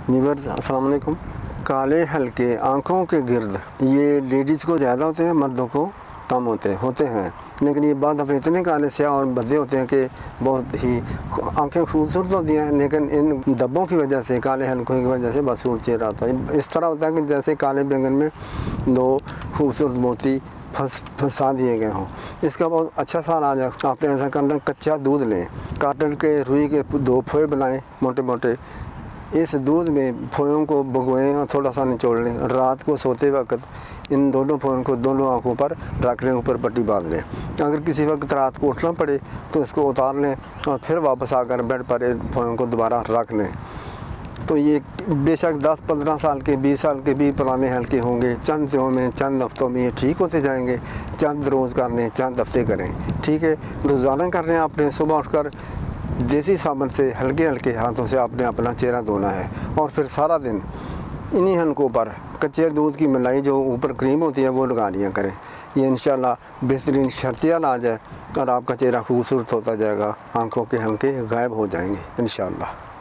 Viewers अस्सलाम वालेकुम। काले हल्के आँखों के गिर्द ये लेडीज़ को ज़्यादा होते हैं, मर्दों को कम होते हैं, लेकिन ये बाद दफ़े इतने काले स्याह और भद्दे होते हैं कि बहुत ही आंखें खूबसूरत होती हैं, लेकिन इन धब्बों की वजह से, काले हल्कों की वजह से बदसूरत चेहरा होता है। इस तरह होता है कि जैसे काले बैंगन में दो खूबसूरत मोती फंसा दिए गए हों। इसका बहुत अच्छा सा इलाज है। आपने ऐसा करना, कच्चा दूध लें, काटन के रुई के 2 फोए बनाएं मोटे मोटे। इस दूध में फोयों को भिगोएं और थोड़ा सा निचोड़ लें। रात को सोते वक्त इन दोनों फोयों को दोनों आँखों पर रख लें, ऊपर पट्टी बांध लें। अगर किसी वक्त रात को उठना पड़े तो इसको उतार लें और फिर वापस आकर बेड पर इन फोयों को दोबारा रख लें। तो ये बेशक 10-15 साल के, 20 साल के भी पुराने हल्के होंगे, चंद दिनों में, चंद हफ्तों में ये ठीक होते जाएंगे। चंद रोज़ कर लें, चंद हफ्ते करें, ठीक है। रोज़ाना कर लें। आपने सुबह उठकर देसी साबुन से हल्के हल्के हाथों से आपने अपना चेहरा धोना है और फिर सारा दिन इन्हीं हल्कों पर कच्चे दूध की मलाई जो ऊपर क्रीम होती है वो लगा लिया करें। ये इंशाल्लाह बेहतरीन शर्तिया इलाज है और आपका चेहरा खूबसूरत होता जाएगा, आँखों के हल्के गायब हो जाएंगे इंशाल्लाह।